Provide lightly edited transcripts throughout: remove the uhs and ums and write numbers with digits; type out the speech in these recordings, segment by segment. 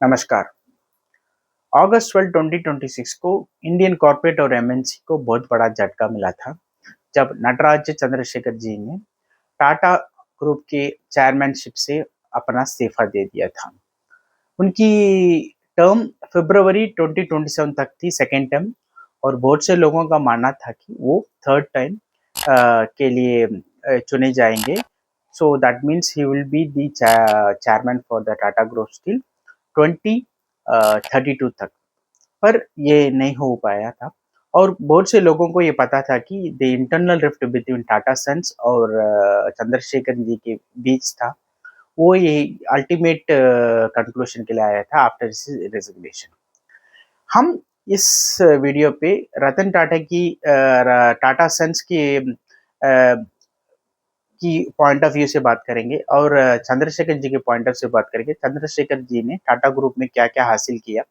नमस्कार। अगस्त 12 2026 को Indian corporate और एमएनसी को बहुत बड़ा झटका मिला था जब नटराज चंद्रशेखर जी ने टाटा ग्रुप के चेयरमैनशिप से अपना इस्तीफा दे दिया था। उनकी टर्म फरवरी 2027 तक थी, सेकेंड टर्म, और बहुत से लोगों का मानना था कि वो थर्ड टाइम के लिए चुने जाएंगे। So that means he will be the chairman for the Tata group still 2032 तक। पर ये नहीं हो पाया था और बहुत से लोगों को ये पता था कि the internal rift between Tata Sons और चंद्रशेखर जी के बीच था। वो ये अल्टीमेट कंक्लूजन के लिए आया था आफ्टर रेजिग्नेशन। हम इस वीडियो पे रतन टाटा की टाटा सन्स की पॉइंट ऑफ व्यू से बात करेंगे और चंद्रशेखर जी के पॉइंट ऑफ से बात करेंगे। चंद्रशेखर जी ने टाटा ग्रुप में क्या क्या हासिल किया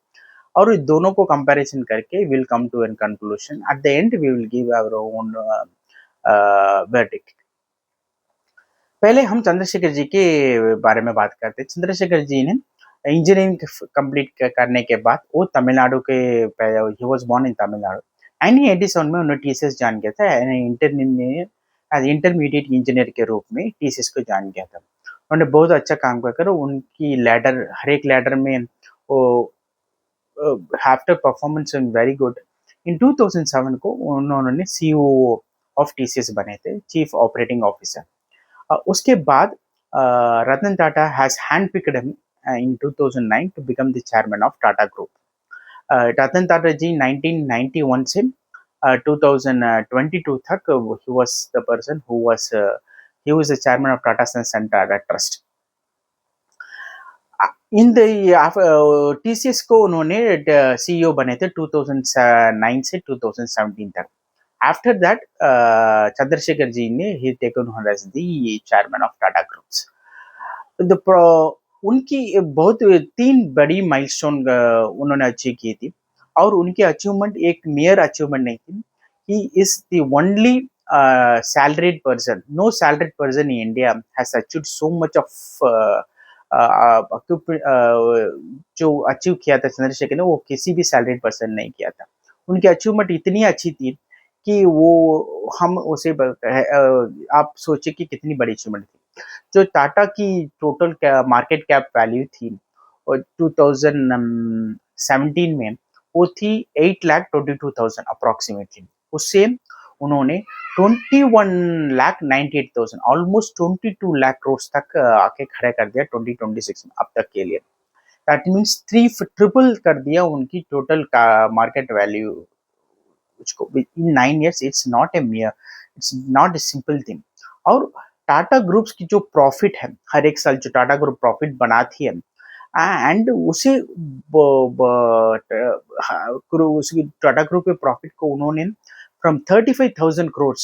और दोनों को कंपैरिजन करके will come to an conclusion. At the end we will give our own verdict. पहले हम चंद्रशेखर जी के बारे में बात करते हैं। चंद्रशेखर जी ने इंजीनियरिंग कंप्लीट करने के बाद वो तमिलनाडु के he was born in Tamil Nadu. 1987 में उन्होंने टीसीएस ज्वाइन किया था एज इंटरमीडिएट इंजीनियर के रूप में टीसीएस को ज्वाइन किया था। उन्होंने बहुत अच्छा काम कर उनकी लैडर, हर एक लैडर में वो आफ्टर परफॉर्मेंस वेरी गुड। इन 2007 को उन्होंने सीईओ ऑफ टीसीएस बने थे, चीफ ऑपरेटिंग ऑफिसर। उसके बाद Ratan Tata has handpicked him in 2009 to become the chairman of Tata Group. Ratan Tata ji 1991 से 2022 तक he was the person who was he was the chairman of Tata Sons and Tata Trust. In TCS को उन्होंने CEO बने थे 2009 से 2017 तक। आफ्टर दैट चंद्रशेखर जी ने ही taken over as the chairman of Tata groups. उनकी बहुत तीन बड़ी माइलस्टोन उन्होंने अचीव की थी और उनकी अचीवमेंट एक मेयर अचीवमेंट नहीं थी। He is the only salaried person, no salaried person in India has achieved so much of जो अचीव किया था चंद्रशेखर ने, वो किसी भी सैलरीड पर्सन नहीं किया था। उनकी अचीवमेंट इतनी अच्छी थी कि वो हम उसे आप सोचिए कि कितनी बड़ी अचीवमेंट थी। जो टाटा की टोटल मार्केट कैप वैल्यू थी और 2017 में वो थी 8,22,000 अप्रोक्सीमेटली। उससे उन्होंने 21,98,000 ऑलमोस्ट 22 लाख करोड़ तक आके खड़े कर दिया 2026 में अब तक के लिए। दैट मीन्स ट्रिपल कर दिया उनकी टोटल का market value. In 9 years it's not a मियर, it's not a simple thing. और टाटा ग्रुप्स की जो प्रॉफिट है, हर एक साल जो टाटा ग्रुप प्रॉफिट बनाती है एंड उसे टाटा ग्रुप के प्रॉफिट को उन्होंने फ्रॉम 35,000 करोड़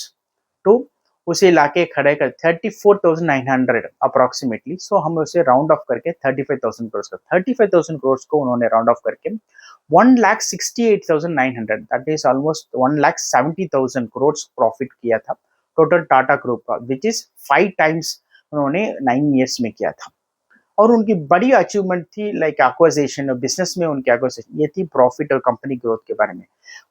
टू उसे लाके खड़े कर 34,900 अप्रोक्सीमेटली। सो हम उसे राउंड ऑफ करके 35,000 करोड़ का 35,000 करोड़ को उन्होंने राउंड ऑफ करके 1,68,900, that is almost 1,70,000 crore profit किया था टोटल टाटा ग्रुप का, विच इज 5 टाइम्स उन्होंने 9 years में किया था। और उनकी बड़ी अचीवमेंट थी लाइक एक्विजिशन, बिजनेस में उनकी एक्विजिशन ये थी प्रॉफिट और कंपनी ग्रोथ के बारे में।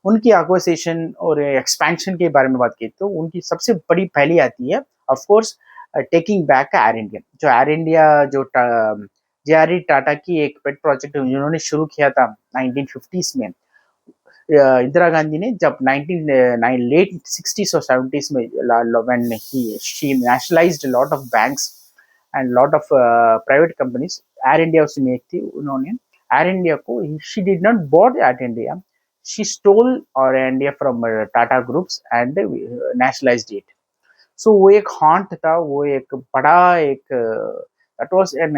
उनकी एक्विजिशन और एक्सपेंशन के बारे में बात की तो उनकी सबसे बड़ी पहली आती है of course taking back air India. जो एयर इंडिया जो जेआरडी टाटा की एक पेट प्रोजेक्ट उन्होंने शुरू किया था 1950s में। इंदिरा गांधी ने जब लेट 60s और 70s में when she nationalized a lot of banks and lot of private companies, air India उसमें एक थी। उन्होंने एयर इंडिया को, she did not bought air India, she stole air India from Tata groups and nationalized it. सो वो एक haunt था, वो एक बड़ा एक that was an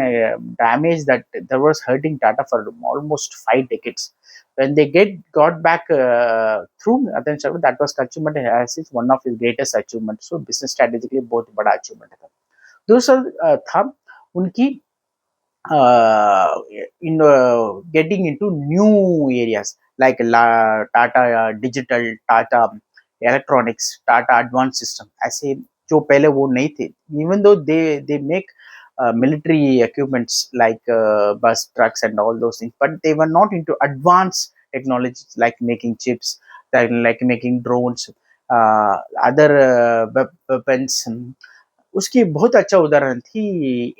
damage that was hurting Tata for almost 5 decades. When they got back through attention, that was achievement as is one of his greatest achievements. So business strategically बहुत बड़ा achievement था। दूसरा था उनकी in getting into new areas like Tata Digital, Tata Electronics, Tata Advanced System, ऐसे जो पहले वो नहीं थे। Even though they make military equipments like bus, trucks, and all those things. But they were not into advanced technologies like making chips, like making drones, other weapons. उसकी बहुत अच्छा उदाहरण थी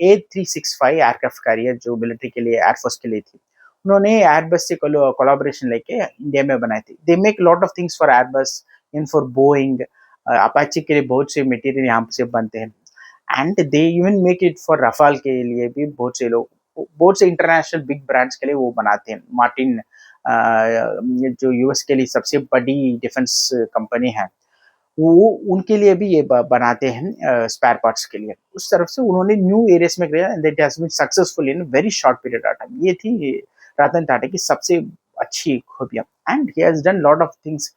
A365 एयरक्राफ्ट कैरियर जो military के लिए air force के लिए थी. उन्होंने एयरबस से कोलैबोरेशन लेके इंडिया में बनाई थी. They make lot of things for Airbus, in for Boeing, Apache के लिए बहुत से मटेरियल यहाँ से बनते हैं. And they even make it for Rafale के लिए भी बहुत से लोग, बहुत से इंटरनेशनल बिग ब्रांड्स के लिए वो बनाते हैं. मार्टिन जो यूएस के लिए सबसे बड़ी डिफेंस कंपनी है, वो उनके लिए भी ये बनाते हैं स्पेयर पार्ट्स के लिए. उस तरफ से उन्होंने न्यू एरियाज में गया and that has been successful in very short period of time. ये थी रतन टाटा की सबसे अच्छी खूबियां. And he has done lot of things,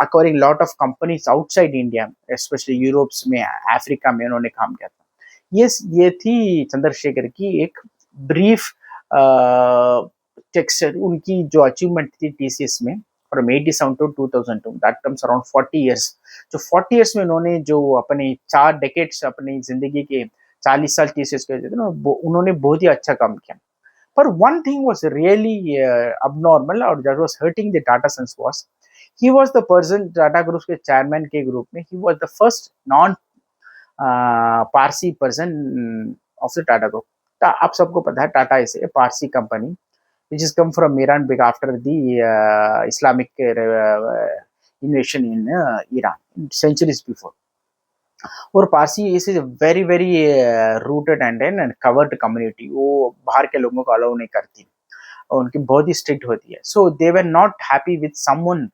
acquiring lot of companies outside India, especially Europes में, अफ्रीका में उन्होंने काम किया था. ये थी चंद्रशेखर की एक ब्रीफ टेक्सचर. उनकी जो अचीवमेंट थी टीसीएस में from 87 to 2002, that comes around 40 years. जो 40 इयर्स में उन्होंने जो अपने 4 डेकेड्स अपनी जिंदगी के 40 साल टीसीएस के थे ना, उन्होंने बहुत ही अच्छा काम किया. पर one thing was really abnormal or that was hurting the Tata Sons was he was the person, Tata Group के chairman के group में, he was the first non Parsi person of the Tata Group. आप सबको पता है Tata is a Parsi company which has come from Iran after the Islamic invasion in Iran centuries before. और Parsi is very very rooted and covered community. वो बाहर के लोगों को अलाउ नहीं करती, उनकी बहुत ही स्ट्रिक्ट होती है. So they were not happy with someone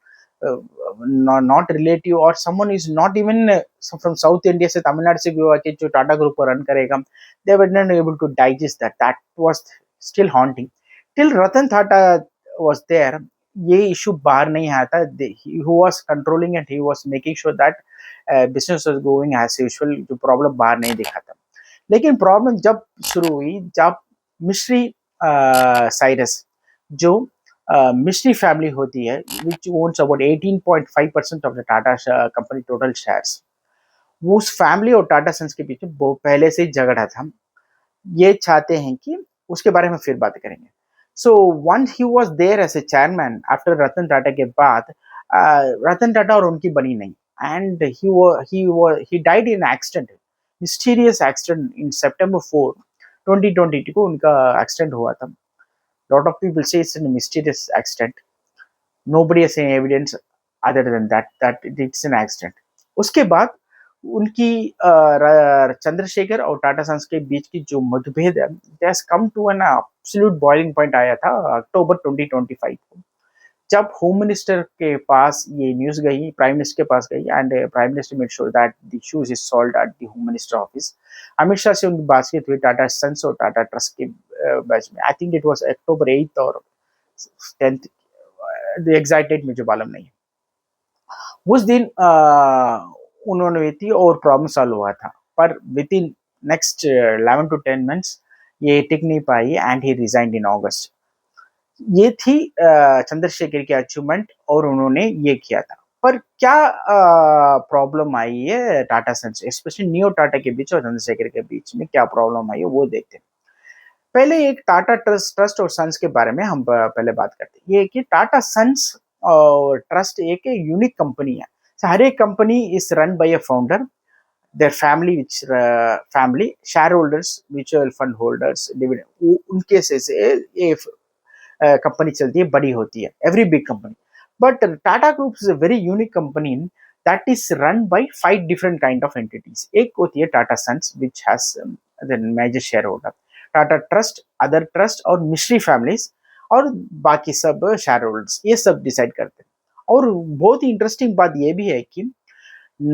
not relative और someone is not even from South India से, तमिलनाडु से भी हुआ कि जो टाटा ग्रुप को रन करेगा. They were not able to digest that was still haunting till Ratan Tata was there. ये इशू बाहर नहीं आया था. He was controlling and he was making sure that business was going as usual. जो प्रॉब्लम बाहर नहीं दिखा था. लेकिन प्रॉब्लम जब शुरू हुई, जब मिस्ट्री साइरस जो मिस्ट्री फैमिली होती है, which owns about 18.5% of the Tata company total shares, वो उस फैमिली और टाटा सन्स के बीच में पहले से ही झगड़ा था. ये चाहते हैं कि उसके बारे में फिर बात करेंगे. So once he was there as a chairman after Ratan Tata के बाद, रतन टाटा और उनकी बनी नहीं. And he died in accident, mysterious accident in September 4, 2022 को उनका एक्सीडेंट हुआ था. Lot of people say it's a mysterious accident. Nobody has any evidence other than that it's an accident. उसके बाद उनकी चंद्रशेखर और टाटा सन्स के बीच की जो मतभेद है, it has come to an absolute boiling point आया था अक्टूबर 2025 को, जब होम मिनिस्टर के पास ये न्यूज गई, प्राइम मिनिस्टर के पास गई and prime minister made sure that the issues is solved at the home minister office. Amit Shah से उनकी बातचीत हुई टाटा सन्स और टाटा ट्रस्ट के बैच में. आई थिंक इट वाज अक्टूबर 8 और 10th, द एग्जैक्ट डेट मुझे मालूम नहीं है. उस दिन उन्होंने हुई थी और प्रॉब्लम सॉल्व हुआ था. पर with in next 11 to 10 months ये टिक नहीं पाई एंड ही रिजाइंड इन अगस्त. ये थी चंद्रशेखर की अचीवमेंट और उन्होंने ये किया था. पर क्या प्रॉब्लम आई है टाटा सन्स, स्पेशली नियो टाटा के बीच और चंद्रशेखर के बीच में क्या प्रॉब्लम आई है वो देखते हैं. पहले एक टाटा ट्रस्ट और सन्स के बारे में हम पहले बात करते हैं. ये कि टाटा सन्स और ट्रस्ट एक यूनिक कंपनी है. हर एक company is run bye a founder, their family, which family shareholders, mutual fund holders, dividend, उनके से ये कंपनी चलती है, बड़ी होती है, every big company. But Tata group is a very unique company that is run by 5 different kind of entities. एक होती है Tata Sons which has the major share holder, Tata trust, other trust और मिस्ट्री फैमिलीज और बाकी सब शेयर होल्डर्स, ये सब decide करते हैं. और बहुत ही इंटरेस्टिंग बात ये भी है कि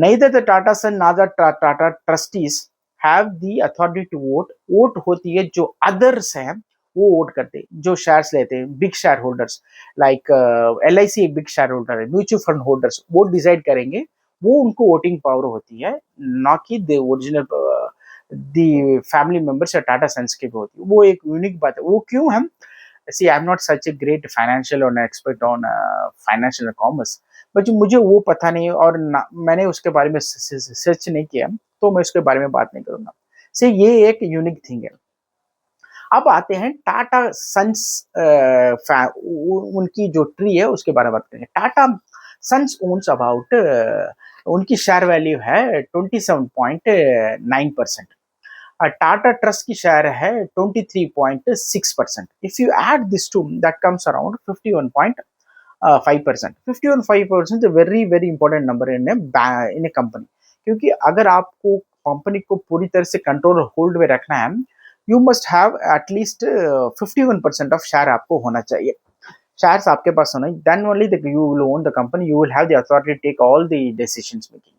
neither the Tata Son nor the Tata trustees have the authority to vote. Vote होती है जो अदर्स हैं वो वोट करते हैं, जो शेयर्स लेते हैं, big share holders like LIC एक बिग शेयर होल्डर है, म्यूचुअल फंड होल्डर्स वो डिसाइड करेंगे. वो उनको वोटिंग पावर होती है, ना कि the original the family members या टाटा सन्स के भी होती है. वो एक यूनिक बात है. वो क्यों है? See, I'm not such a great financial or an expert on financial commerce, but मुझे वो पता नहीं और मैंने उसके बारे में सर्च नहीं किया. तो मैं उसके बारे में बात नहीं करूंगा। से ये एक यूनिक थिंग है। अब आते हैं टाटा सन्स, उनकी जो ट्री है उसके बारे में बात करेंगे। टाटा सन्स ओन्स अबाउट, उनकी शेयर वैल्यू है 27.9%। टाटा ट्रस्ट की शेयर है 23.6%। If you add this to, that comes around 51.5%। 51.5% very very important number in a company, क्योंकि अगर आपको कंपनी को पूरी तरह से कंट्रोल होल्ड में रखना है, you must have at least 51% of share आपको होना चाहिए। शेयर्स आपके पास होना, then only you will own the company, you will have the authority to take all the decisions making.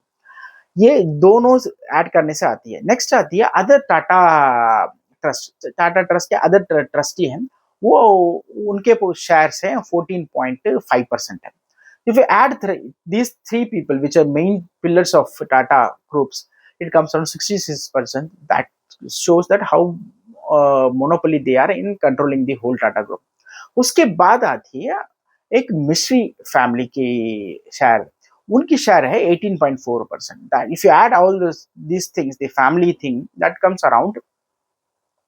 ये दोनों ऐड करने से आती है। नेक्स्ट आती है other Tata trust. Tata trust के अदर ट्रस्टी हैं, वो उनके शेयर्स हैं 14.5% है। If you add these three people, which are main pillars of Tata groups, it comes around 66%. That shows that how monopoly they are in controlling the whole Tata group. उसके बाद आती है एक मिश्री फैमिली की share, उनकी share है 18.4%। That if you add all these things, the family thing, that comes around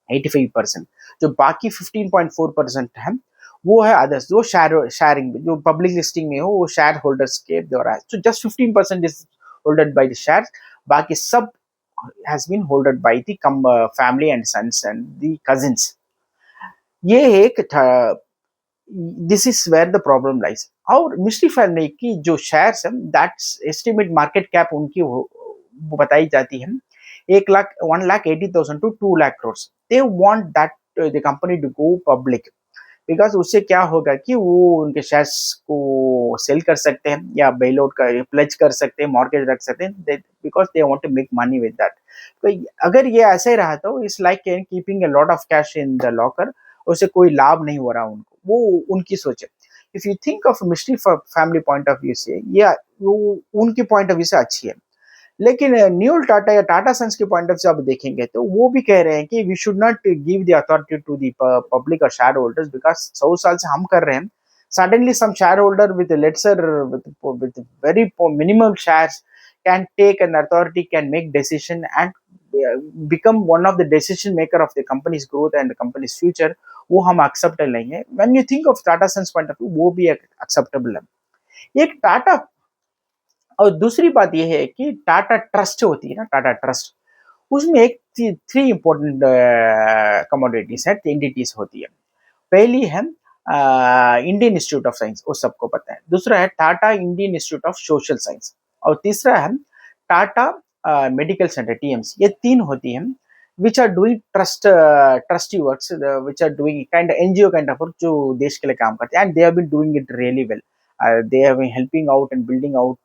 85%। जो बाकी 15.4% है वो है अदर्स, जो शेयरिंग जो पब्लिक लिस्टिंग में हो, वो शेयर होल्डर्स के द्वारा है। So just 15% is holded by the share, बाकी सब has been holded by the family and sons and the cousins. ये एक this is where the problem lies. और मिस्ट्री फैमिली की जो शेयर्स है, दैट्स एस्टिमेट मार्केट कैप उनकी वो बताई जाती है 1,80,000 to 2,00,000 crore। They want that the company to go public, because उससे क्या होगा कि वो उनके शेयर्स को सेल कर सकते हैं या बेल आउट कर प्लेज कर सकते हैं, मॉर्गेज रख सकते हैं, because they want to make money with that. तो अगर ये ऐसे रहा तो it's like keeping a lot of cash in the locker, उससे कोई लाभ नहीं हो रहा उनको, वो उनकी सोच है। If you think of mystery family point of view से, या वो उनकी पॉइंट ऑफ व्यू से अच्छी है, लेकिन न्यूल टाटा या टाटा सन्स के पॉइंट ऑफ से आप देखेंगे तो वो भी कह रहे हैं कि we should not give the authority to the public और शेयर होल्डर्स, बिकॉज 100 साल से हम कर रहे हैं। Suddenly some share holder with lesser with very minimal shares can take an authority, can make decision and become one of the decision maker of the company's growth and the company's future। वो हम accept नहीं है। when you think of Tata Sons point of view, वो भी acceptable है। एक टाटा, और दूसरी बात यह है कि टाटा ट्रस्ट होती है ना, टाटा ट्रस्ट, उसमें एक थ्री इंपॉर्टेंट कमोडिटीज है, एंटिटीज होती है। पहली है इंडियन इंस्टीट्यूट ऑफ साइंस, वो सबको पता है। दूसरा है Tata Indian institute of social science, और तीसरा है टाटा मेडिकल सेंटर, टीएमसी। ये तीन होती है which are doing trustee works, which are doing kind NGO kind of work, जो देश के लिए काम करते हैं, and they have been doing it really well. They have been helping out and building out,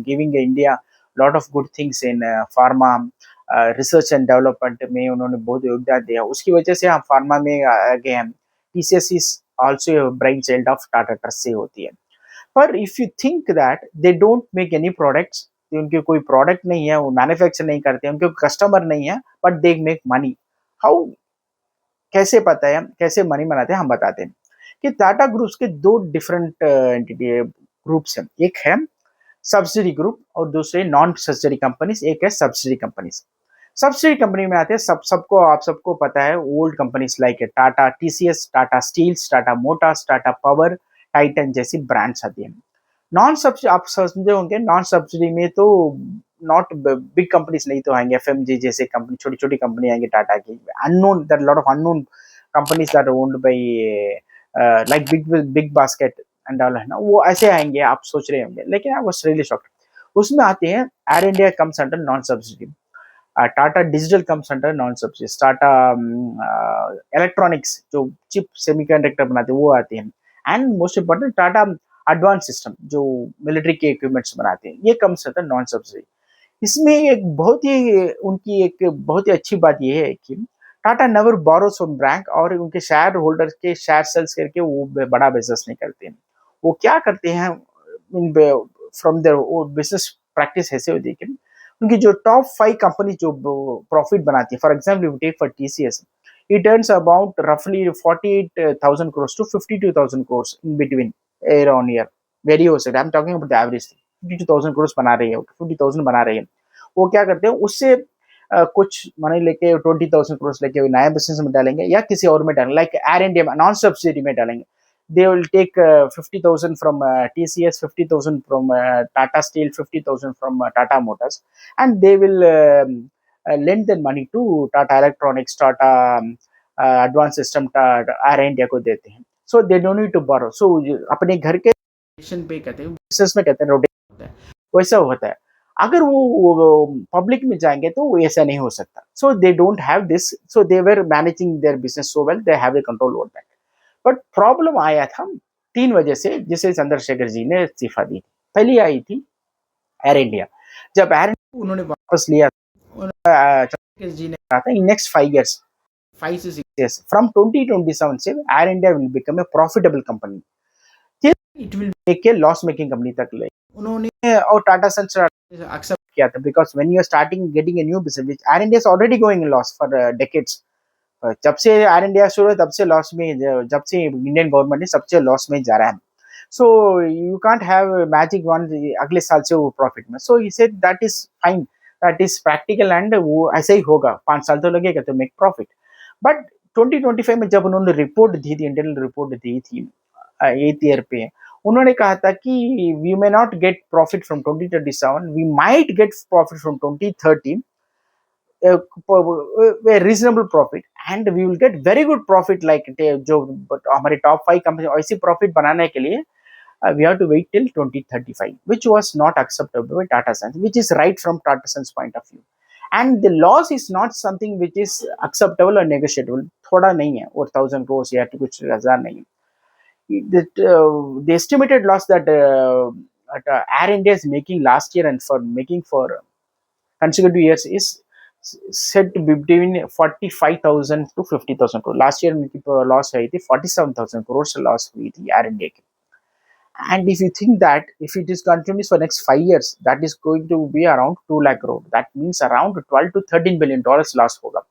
giving India lot of good things in pharma, research and development में उन्होंने बहुत योगदान दिया। उसकी वजह से हम फार्मा में गए हैं। TCS is also a brain child of Tata Trust से होती है। पर if you think that they don't make any products, उनके कोई प्रोडक्ट नहीं है, वो मैन्युफैक्चर नहीं करते, उनके कस्टमर नहीं है, but they make money. How, कैसे पता है कैसे मनी बनाते हैं, हम बताते हैं कि टाटा ग्रुप्स के दो डिफरेंट एंटिटी ग्रुप्स हैं। एक है सब्सिडी ग्रुप और दूसरे नॉन सब्सिडी कंपनीज, एक है सब्सिडी कंपनीज। सब्सिडी कंपनी में आते हैं सबको आप सबको पता है, old companies like Tata TCS, Tata steels, Tata motors, Tata power, Titan जैसी ब्रांड्स आती हैं। नॉन सब्सिडी आप समझे होंगे, नॉन सब्सिडी में तो नॉट बिग कंपनीज नहीं तो आएंगे, एफएमजी जैसे कंपनी, छोटी छोटी कंपनी आएंगे टाटा की, unknown, there lot of unknown companies that are owned by like Big Basket and all, है ना, वो ऐसे आएंगे आप सोच रहे होंगे, लेकिन आई वाज रियली शॉक्ड। उसमें आते हैं air India comes under non subsidy, Tata digital comes under non subsidy, Tata electronics जो चिप सेमीकंडक्टर बनाते हैं वो आते हैं, and most important Tata advance system जो मिलिट्री के इक्विपमेंट्स बनाते हैं, ये कम्स अंडर नॉन सब्सिडी। इसमें एक बहुत ही उनकी एक बहुत ही अच्छी बात यह है कि Tata never borrows from bank, और उनके शेयर होल्डर के शेयर सेल्स करके वो बड़ा बिजनेस नहीं करते हैं। वो क्या करते हैं फ्रॉम देयर बिजनेस प्रैक्टिस ऐसे होती है कि उनकी जो टॉप 5 कंपनी जो प्रॉफिट बनाती है, for example take for TCS, it earns about रफली 48,000 crores to 52,000 crores in between year on year, very हो सकता है, I am talking about the average, 52,000 crores बना रही है, 50,000 बना रही है। वो क्या करते हैं उससे कुछ मनी लेके 20,000 करोड़ लेके वो नया बिजनेस में डालेंगे या किसी और में डालेंगे, लाइक एयर इंडिया में नॉन सब्सिडी में डालेंगे. They will take 50,000 from TCS, 50,000 from Tata Steel, 50,000 from Tata Motors, and they will lend their money to Tata Electronics, Tata Advanced System, Air India को देते हैं. So they don't need to borrow. So अपने घर के पे कहते हैं, business में कहते हैं रोटेशन होता है, वैसा होता है. अगर वो पब्लिक में जाएंगे तो वो ऐसा नहीं हो सकता. So they don't have this, so they were managing their business so well, they have a control over that. But problem आया था 3 वजह से, जिसे चंद्रशेखर जी ने इस्तीफा दी. पहली आई थी एयर इंडिया. जब एयर इंडिया उन्होंने वापस लिया, चंद्रशेखर जी ने कहा था in next 5 years, 5 to 6 years from 2027 से Air India will become a profitable company, it will make a loss making company तक ले. उन्होंने और टाटा सन्स एक्सेप्ट किया था, because when you are starting getting a new business, Air India is already going in loss for decades. जब से Air India शुरू है तब से लॉस में, जब से इंडियन गवर्नमेंट है सबसे लॉस में जा रहा है. So you can't have magic one अगले साल से वो प्रॉफिट में. So he said that is fine, that is practical and वो ऐसा ही होगा, 5 साल तो लगेगा तो मेक प्रॉफिट. बट 2025 में जब उन्होंने रिपोर्ट दी थी, इंटरनल रिपोर्ट दी थी 8th ईयर पे, उन्होंने कहा था कि we may not get profit from 2027, we might get profit from 2030, reasonable profit, and we will get very good profit. Like जो हमारे टॉप 5 कंपनी ऐसी प्रॉफिट बनाने के लिए we have to wait till 2035, which was not acceptable by Tata Sons, which is right from Tata Sons point of view. And the loss is not something which is acceptable or negotiable. थोड़ा नहीं है, और 1,000 crores या तो कुछ हजार नहीं है. The estimated loss that Air India is making last year and for making for consecutive years is said to be between 45,000 to 50,000 crores. Last year उनकी loss हुई थी 47,000 crores loss हुई थी Air India की. And if you think that if it is continuous for next 5 years, that is going to be around 2 lakh crore. That means around 12 to 13 billion dollars loss होगा.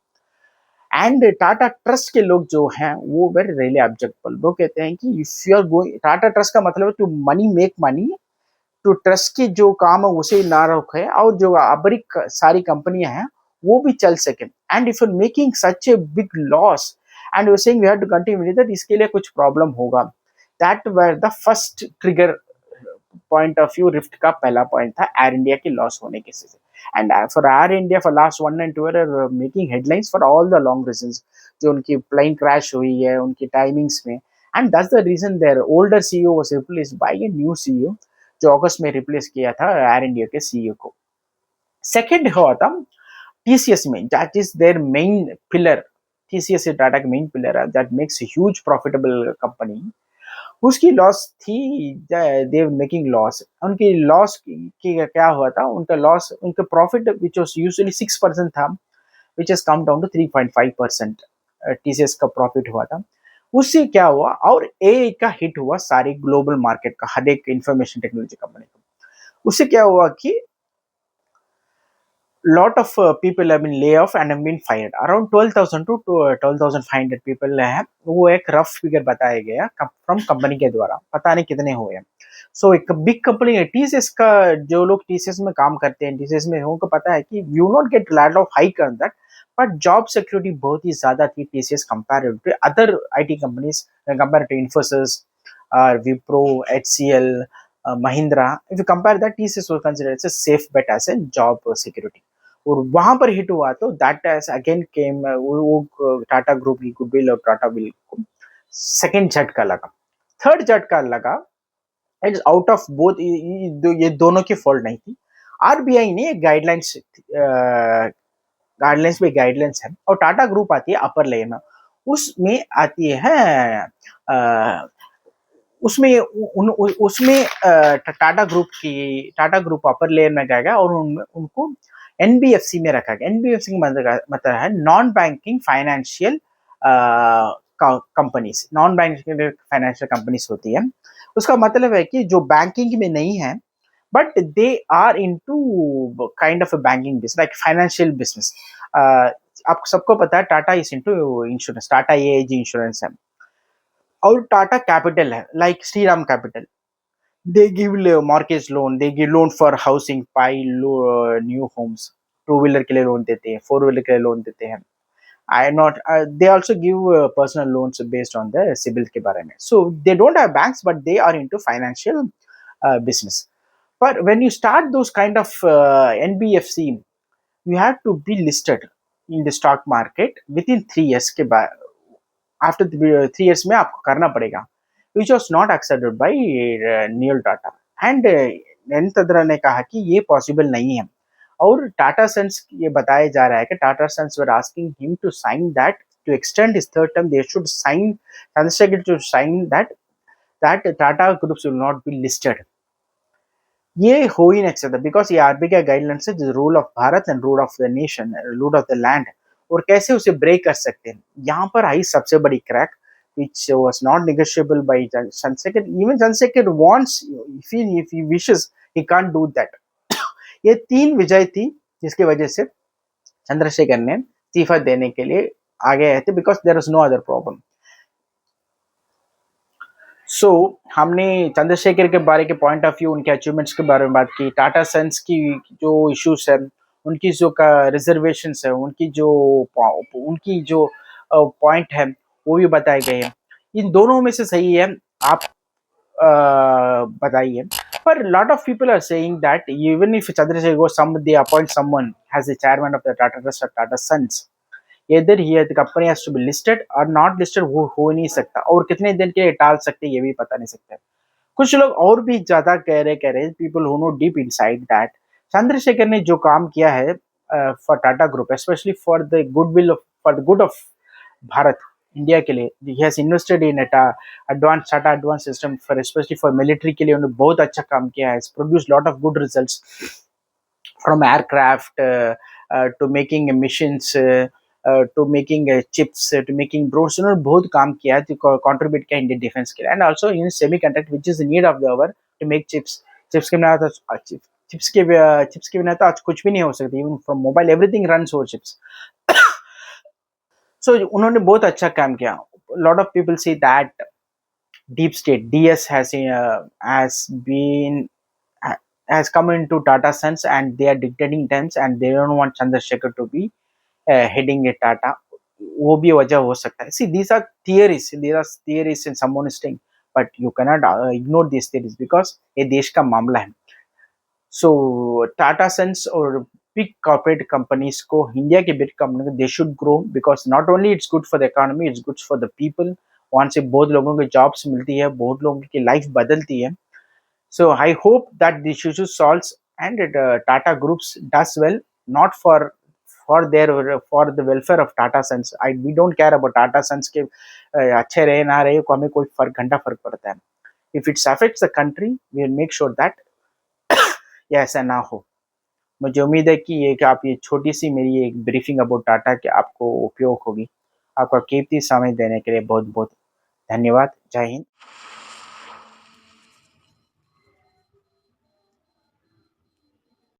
And Tata trust के लोग जो हैं वो very really ऑब्जेक्टेबल. वो कहते हैं कि if you are going, Tata Trust का मतलब है to money make money, to trust की जो काम है उसे ना रखे, और जो बड़ी सारी कंपनियां हैं वो भी चल सके. And if you are making such a big loss and you saying we have to continue with that, इसके लिए कुछ प्रॉब्लम होगा. That were the first trigger point of view. Rift का पहला पॉइंट था एयर इंडिया की loss होने के से. And for Air India for last 1 and 2 are making headlines for all the long reasons, जो उनकी प्लेन क्रैश हुई है उनकी टाइमिंग्स में. And that's the reason their older CEO was replaced by a new CEO, जो अगस्त में replace किया था एयर इंडिया के सीईओ को. सेकेंड हुआ था टीसीएस में, that is their main pillar. TCS is Tata का मेन पिलर है, that makes huge profitable company. उसकी लॉस थी, दे मेकिंग लॉस. उनकी लॉस की क्या हुआ था, उनका लॉस, उनका प्रॉफिट विच वाज यूजुअली 6% था, which has come down to 3.5%. TCS का प्रॉफिट हुआ था. उससे क्या हुआ, और ए का हिट हुआ सारे ग्लोबल मार्केट का, हर एक इंफॉर्मेशन टेक्नोलॉजी कंपनी का. उससे क्या हुआ कि lot of people have been laid off and have been fired. Around 12,000 to 12,500 people है, वो एक रफ फिगर बताया गया फ्रॉम कंपनी के द्वारा, पता नहीं कितने हुए. सो एक बिग कंपनी है टीसीएस का. जो लोग टीसीएस में काम करते हैं, टीसीएस में उनको पता है कि you not get laid off high कर दैट, बट जॉब सिक्योरिटी बहुत ही ज्यादा थी TCS comparative to other IT companies, comparative Infosys, Wipro, HCL, Mahindra. If you compare that, TCS was considered as a safe bet as a job security. और वहां पर hit हुआ तो दैट अगेन केम, वो टाटा ग्रुप की गुडविल और टाटा विल को सेकेंड झटका लगा. थर्ड झटका लगा, it is out of both, ये दोनों की फॉल्ट नहीं थी. आरबीआई ने गाइडलाइंस, गाइडलाइंस पे गाइडलाइंस है, और टाटा ग्रुप आती है अपर लेयर में. उसमें आती है उसमें टाटा ग्रुप अपर लेयर में गया, और उनको एनबीएफसी में रखा गया. एनबीएफसी का मतलब है non banking financial companies. Non banking financial companies होती है, उसका मतलब है कि जो बैंकिंग में नहीं है, but they are into kind of a banking business, like financial business. आपको सबको पता है Tata is into insurance, Tata AIG Insurance है, और टाटा कैपिटल है, like Shriram Capital. They give mortgage loan, they give loan for housing, buy new homes. Two wheeler के लिए loan देते हैं, फोर व्हीलर के लिए लोन देते हैं. I not they also give personal loans based on the CIBIL के बारे में. So they don't have banks, but they are into financial business. But when you start those kind of NBFC, you have to be listed in the stock market within 3 years के बाद. After 3 years में आपको करना पड़ेगा, which was not accepted by Neil Tata. And Narendra तद्रा ने कहा कि ये पॉसिबल नहीं है. और टाटा सन्स ये बताया जा रहा है कि Tata Sons were asking him to sign that to extend his third term they should sign Chandrashekhar to sign that Tata groups will not be listed. ये हो ही नहीं सकता बिकॉज ये आरबीआई का गाइडलाइंस है, rule of Bharat and rule of the nation, rule of the land. और कैसे उसे ब्रेक कर सकते हैं, यहाँ पर आई सबसे बड़ी crack which was not negotiable by Chandrasekhar. Even Chandrasekhar wants, if he wishes, he can't do that. ये 3 विजय थी जिसकी वजह से चंद्रशेखर ने इस्तीफा देने के लिए आगे आए थे, because there is no other problem. So हमने चंद्रशेखर के बारे के पॉइंट ऑफ व्यू, उनके अचीवमेंट्स के बारे में बात की. टाटा सन्स की जो इश्यूज है, उनकी जो रिजर्वेशन है, उनकी जो पॉइंट है वो भी बताए गए हैं. इन दोनों में से सही है आप बताइए. पर lot of people are saying that even if Chandrasekhar goes, they appoint someone as the chairman of the Tata Trust or Tata Sons, either the company has to be listed or not listed, वो हो नहीं सकता. और कितने दिन के लिए टाल सकते ये भी पता नहीं सकता. कुछ लोग और भी ज्यादा कह रहे people who know deep inside that Chandrashekhar ने जो काम किया है for Tata Group, especially for the good of Bharat, India के लिए, he has invested in advanced Tata advanced system for especially for military के लिए उन्होंने बहुत अच्छा काम किया है. produced lot of good results from aircraft to making machines to making chips to making drones. उन्होंने बहुत काम किया है, contribute किया इंडियन डिफेंस के लिए. and also in semiconductor which is the need of the hour to make chips. chips के बिना तो chips के बिना तो आज कुछ भी नहीं हो सकता. even from mobile everything runs over chips. So उन्होंने बहुत अच्छा काम किया. lot of people say that deep state DS has come into Tata Sons and they are dictating terms and they don't want Chandrasekhar to be heading a Tata. वो भी वजह हो सकता है. See, these are theories and someone is saying, but you cannot ignore these theories because ये देश का मामला है. So Tata Sons और big corporate companies को, इंडिया के big companies को, they should grow because not only it's good for the economy, it's good for the people. वहाँ से बहुत लोगों को jobs मिलती है, बहुत लोगों की life बदलती है. So I hope that this issue solves and Tata Groups does well, not for the welfare of Tata Sons. We don't care about Tata Sons के अच्छे रहे ना रहे को हमें कोई घंटा फर्क पड़ता है. If it affects the country, we will make sure that ये ऐसा ना हो. मुझे उम्मीद है कि आप ये छोटी सी मेरी एक ब्रीफिंग अबाउट टाटा के आपको उपयोग होगी. आपका कीमती समय देने के लिए बहुत बहुत धन्यवाद. जय हिंद.